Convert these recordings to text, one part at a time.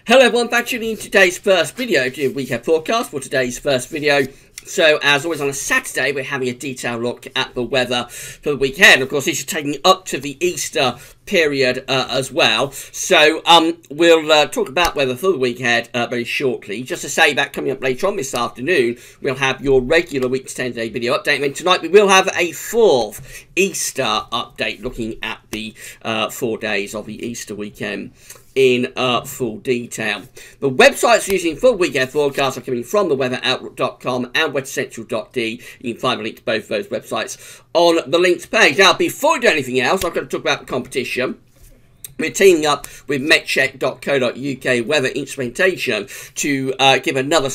Hello everyone, back tuning in today's first video to Weekend Forecast for today's first video. So as always on a Saturday we're having a detailed look at the weather for the weekend. Of course this is taking up to the Easter period as well. So we'll talk about weather for the weekend very shortly. Just to say that coming up later on this afternoon we'll have your regular week's 10-day video update, and then tonight we will have a fourth Easter update looking at the 4 days of the Easter weekend in full detail. The websites using full weekend forecasts are coming from theweatheroutlook.com and weathercentral.de. You can find a link to both of those websites on the links page. Now, before we do anything else, I'm going to talk about the competition. We're teaming up with metcheck.co.uk weather instrumentation to give another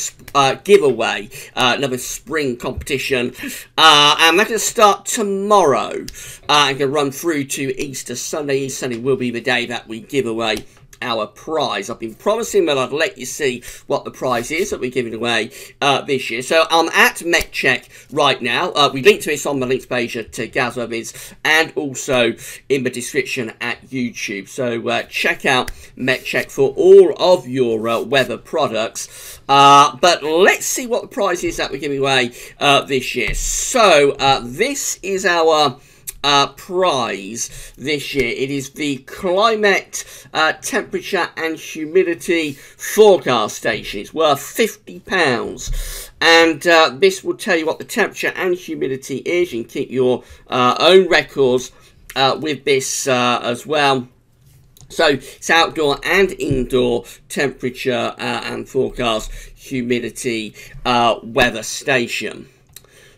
giveaway, another spring competition, and that's going to start tomorrow and going to run through to Easter Sunday. Easter Sunday will be the day that we give away our prize. I've been promising that I'd let you see what the prize is that we're giving away this year. So I'm at MetCheck right now. We link to this on the links page at Gazwaviz and also in the description at YouTube. So check out MetCheck for all of your weather products. But let's see what the prize is that we're giving away this year. So this is our prize this year. It is the climate, temperature and humidity forecast station. It's worth £50, and this will tell you what the temperature and humidity is. You can keep your own records with this as well. So it's outdoor and indoor temperature and forecast humidity weather station.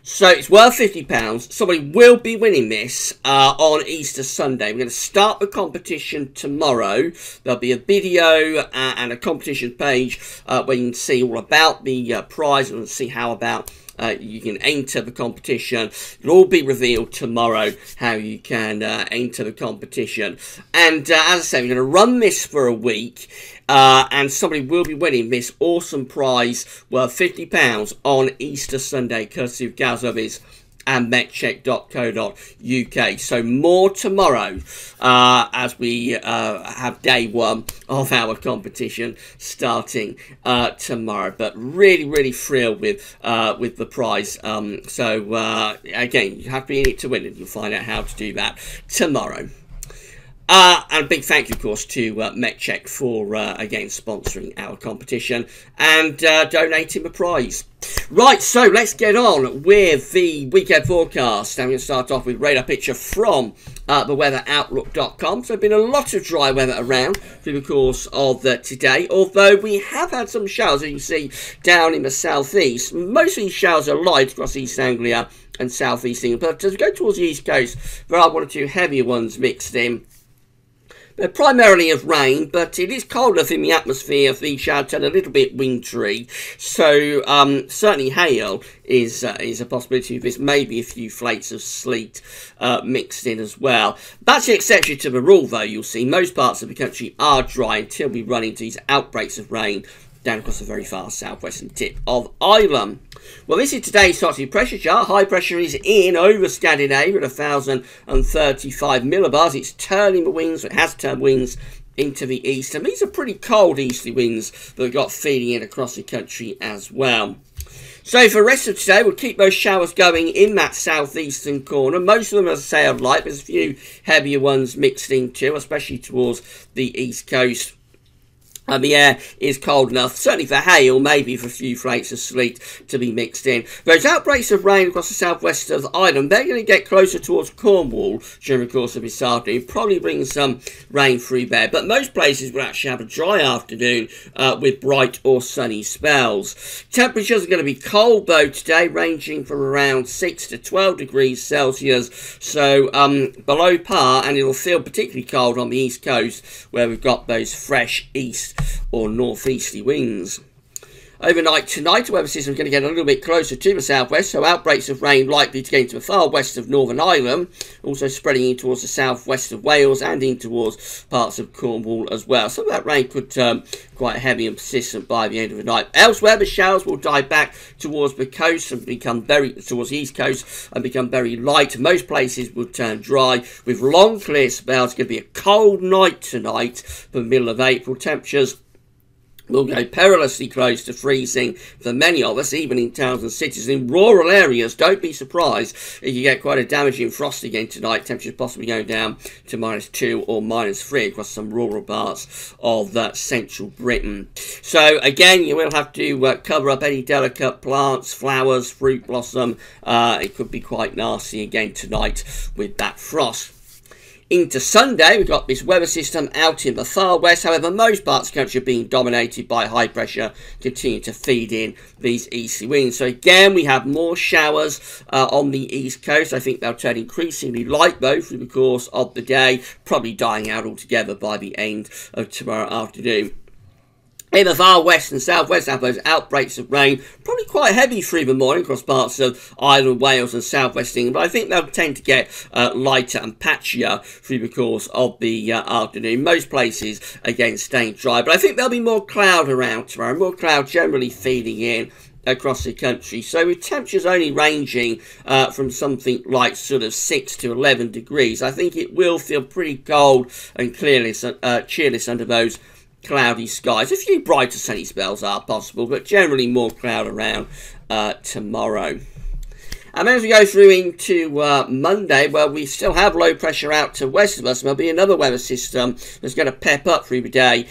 So it's worth £50. Somebody will be winning this on Easter Sunday. We're going to start the competition tomorrow. There'll be a video and a competition page where you can see all about the prize and see how about you can enter the competition. It'll all be revealed tomorrow how you can enter the competition. And as I say, we're going to run this for a week. And somebody will be winning this awesome prize worth £50 on Easter Sunday, courtesy of Gazwaviz and metcheck.co.uk. So more tomorrow as we have day one of our competition starting tomorrow. But really thrilled with the prize. So again, you have to be in it to win it. You'll find out how to do that tomorrow. And a big thank you, of course, to MetCheck for, again, sponsoring our competition and donating the prize. Right, so let's get on with the weekend forecast. I'm going to start off with radar picture from theweatheroutlook.com. So there's been a lot of dry weather around through the course of today, although we have had some showers, as you see, down in the southeast. Most of these showers are light across East Anglia and southeast England, but as we go towards the east coast, there are one or two heavier ones mixed in. Primarily of rain, but it is cold enough in the atmosphere for the shower to turn a little bit wintry. So certainly hail is a possibility of this. Maybe a few flakes of sleet mixed in as well. That's the exception to the rule, though. You'll see most parts of the country are dry until we run into these outbreaks of rain down across the very far southwestern tip of Ireland. Well, this is today's Toxic pressure chart. High pressure is in over Scandinavia at 1,035 millibars. It's turning the winds, it has turned winds into the east. And these are pretty cold easterly winds that we've got feeding in across the country as well. So for the rest of today, we'll keep those showers going in that southeastern corner. Most of them, as I say, are light. There's a few heavier ones mixed in too, especially towards the east coast. The air is cold enough, certainly for hail, maybe for a few flakes of sleet to be mixed in. Those outbreaks of rain across the southwest of Ireland, they're going to get closer towards Cornwall during the course of this afternoon. Probably bring some rain through there, but most places will actually have a dry afternoon with bright or sunny spells. Temperatures are going to be cold though today, ranging from around 6 to 12 degrees Celsius, so below par, and it'll feel particularly cold on the east coast where we've got those fresh east or northeasterly winds. Overnight tonight, the weather system is going to get a little bit closer to the southwest, so outbreaks of rain likely to get into the far west of Northern Ireland, also spreading in towards the southwest of Wales and in towards parts of Cornwall as well. Some of that rain could turn quite heavy and persistent by the end of the night. Elsewhere, the showers will die back towards the coast and become towards the east coast and become very light. Most places will turn dry with long clear spells. It's going to be a cold night tonight for the middle of April. Temperatures will go perilously close to freezing for many of us, even in towns and cities. In rural areas, don't be surprised if you get quite a damaging frost again tonight. Temperatures possibly going down to -2 or -3 across some rural parts of central Britain. So again, you will have to cover up any delicate plants, flowers, fruit blossom. It could be quite nasty again tonight with that frost. Into Sunday, we've got this weather system out in the far west. However, most parts of the country are being dominated by high pressure, continue to feed in these easterly winds. So again, we have more showers on the east coast. I think they'll turn increasingly light though through the course of the day, probably dying out altogether by the end of tomorrow afternoon. In the far west and southwest, have those outbreaks of rain, probably quite heavy through the morning across parts of Ireland, Wales and southwest England, but I think they'll tend to get lighter and patchier through the course of the afternoon. Most places, again, staying dry, but I think there'll be more cloud around tomorrow, more cloud generally feeding in across the country. So with temperatures only ranging from something like sort of 6 to 11 degrees, I think it will feel pretty cold and cheerless under those cloudy skies. A few brighter sunny spells are possible, but generally more cloud around tomorrow. And as we go through into Monday, well, we still have low pressure out to west of us. There'll be another weather system that's going to pep up through the day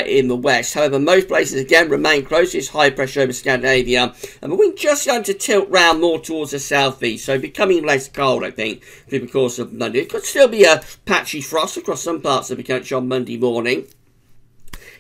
in the west. However, most places again remain close to this high pressure over Scandinavia, and the wind just going to tilt round more towards the southeast, so becoming less cold, I think, through the course of Monday. It could still be a patchy frost across some parts of the country on Monday morning.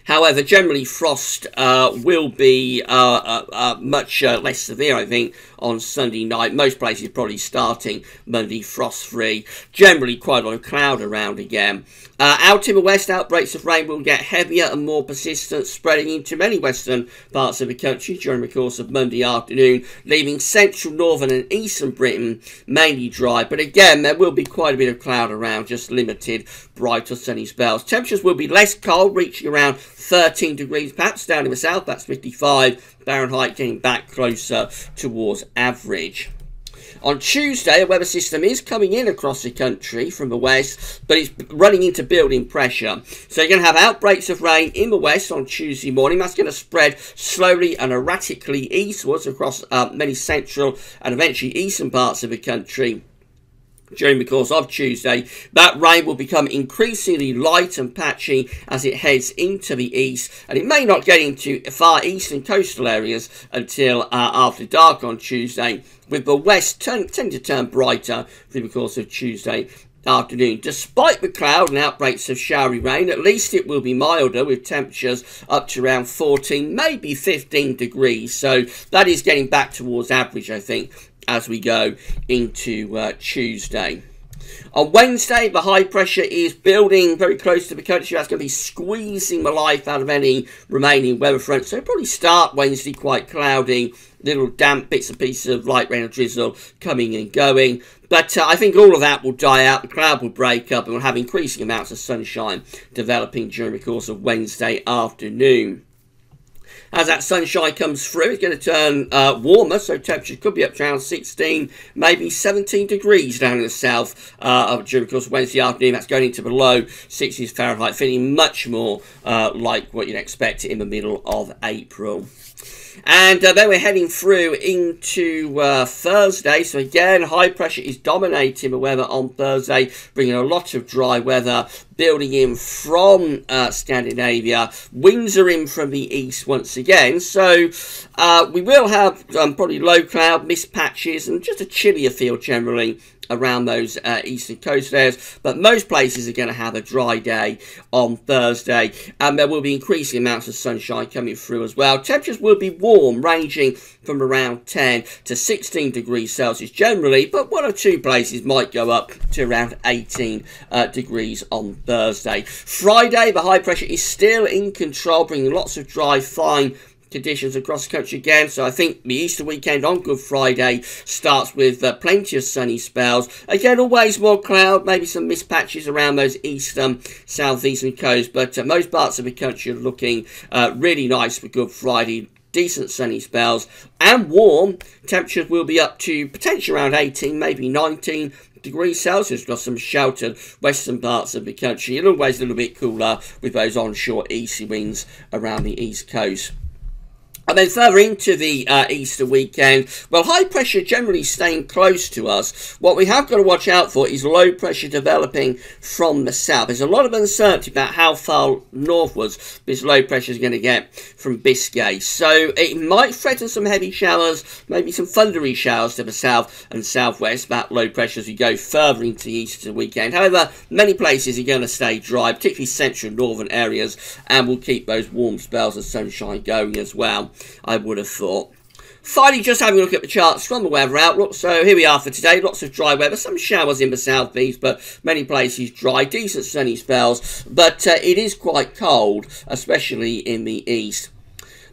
However, generally frost will be much less severe, I think, on Sunday night. Most places probably starting Monday frost-free. Generally quite a lot of cloud around again. Out in the west, outbreaks of rain will get heavier and more persistent, spreading into many western parts of the country during the course of Monday afternoon, leaving central, northern and eastern Britain mainly dry. But again, there will be quite a bit of cloud around, just limited bright or sunny spells. Temperatures will be less cold, reaching around 13 degrees perhaps down in the south. That's 55 Fahrenheit, getting back closer towards average. On Tuesday, a weather system is coming in across the country from the west, but it's running into building pressure. So you're going to have outbreaks of rain in the west on Tuesday morning. That's going to spread slowly and erratically eastwards across many central and eventually eastern parts of the country. During the course of Tuesday, that rain will become increasingly light and patchy as it heads into the east, and it may not get into far eastern coastal areas until after dark on Tuesday, with the west tending to turn brighter through the course of Tuesday afternoon. Despite the cloud and outbreaks of showery rain, at least it will be milder, with temperatures up to around 14, maybe 15 degrees. So that is getting back towards average, I think, as we go into Tuesday. On Wednesday, the high pressure is building very close to the country. That's going to be squeezing the life out of any remaining weather front. So probably start Wednesday quite cloudy, little damp bits and pieces of light rain or drizzle coming and going. But I think all of that will die out, the cloud will break up, and we'll have increasing amounts of sunshine developing during the course of Wednesday afternoon. As that sunshine comes through, it's going to turn warmer, so temperatures could be up to around 16, maybe 17 degrees down in the south during the course of Wednesday afternoon. That's going into the low 60s Fahrenheit, feeling much more like what you'd expect in the middle of April. And then we're heading through into Thursday. So again, high pressure is dominating the weather on Thursday, bringing a lot of dry weather building in from Scandinavia. Winds are in from the east once again. So we will have probably low cloud, mist patches, and just a chillier feel generally around those eastern coast areas, but most places are going to have a dry day on Thursday, and there will be increasing amounts of sunshine coming through as well. Temperatures will be warm, ranging from around 10 to 16 degrees Celsius generally, but one or two places might go up to around 18 degrees on Thursday. Friday, the high pressure is still in control, bringing lots of dry, fine conditions across the country again. So I think the Easter weekend on Good Friday starts with plenty of sunny spells. Again, always more cloud, maybe some mist patches around those eastern, southeastern coasts, but most parts of the country are looking really nice for Good Friday. Decent sunny spells and warm. Temperatures will be up to potentially around 18, maybe 19, degrees Celsius across some sheltered western parts of the country, and always a little bit cooler with those onshore easterly winds around the east coast. And then further into the Easter weekend, well, high pressure generally staying close to us. What we have got to watch out for is low pressure developing from the south. There's a lot of uncertainty about how far northwards this low pressure is going to get from Biscay. So it might threaten some heavy showers, maybe some thundery showers to the south and southwest, that low pressure as we go further into the Easter weekend. However, many places are going to stay dry, particularly central and northern areas, and will keep those warm spells of sunshine going as well, I would have thought. Finally, just having a look at the charts from the weather outlook. So here we are for today. Lots of dry weather, some showers in the southeast, but many places dry, decent sunny spells. But it is quite cold, especially in the east.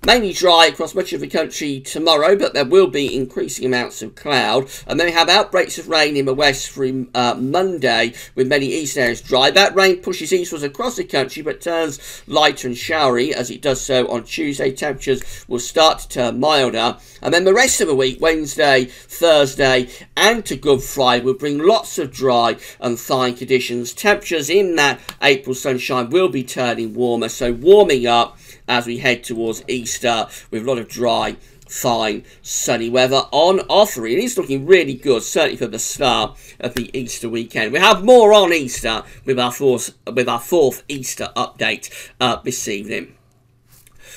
Mainly dry across much of the country tomorrow, but there will be increasing amounts of cloud. And then we have outbreaks of rain in the west through Monday, with many east areas dry. That rain pushes eastwards across the country, but turns lighter and showery as it does so on Tuesday. Temperatures will start to turn milder. And then the rest of the week, Wednesday, Thursday, and to Good Friday, will bring lots of dry and fine conditions. Temperatures in that April sunshine will be turning warmer, so warming up as we head towards Easter with a lot of dry, fine, sunny weather on offer. It is looking really good, certainly for the start of the Easter weekend. We have more on Easter with our fourth Easter update this evening.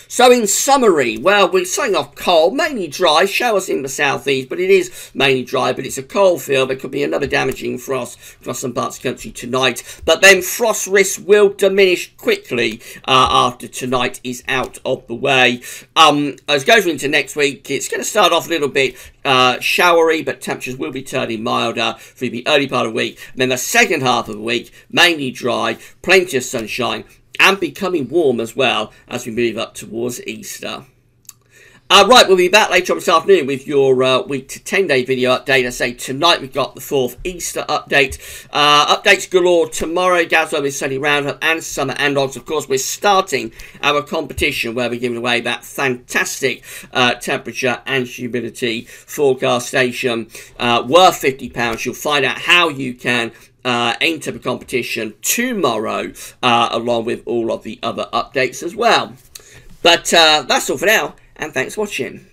So in summary, well, we're starting off cold, mainly dry, showers in the southeast, but it is mainly dry, but it's a cold field. There could be another damaging frost across some parts of the country tonight, but then frost risks will diminish quickly after tonight is out of the way. As goes into next week, it's going to start off a little bit showery, but temperatures will be turning milder through the early part of the week. And then the second half of the week, mainly dry, plenty of sunshine, and becoming warm as well as we move up towards Easter. Right, we'll be back later on this afternoon with your week to 10-day video update. I say tonight we've got the fourth Easter update. Updates galore tomorrow, Gazzo with Sunny Roundup and Summer and Odds. Of course, we're starting our competition where we're giving away that fantastic temperature and humidity forecast station worth £50. You'll find out how you can enter the competition tomorrow, along with all of the other updates as well. But that's all for now, and thanks for watching.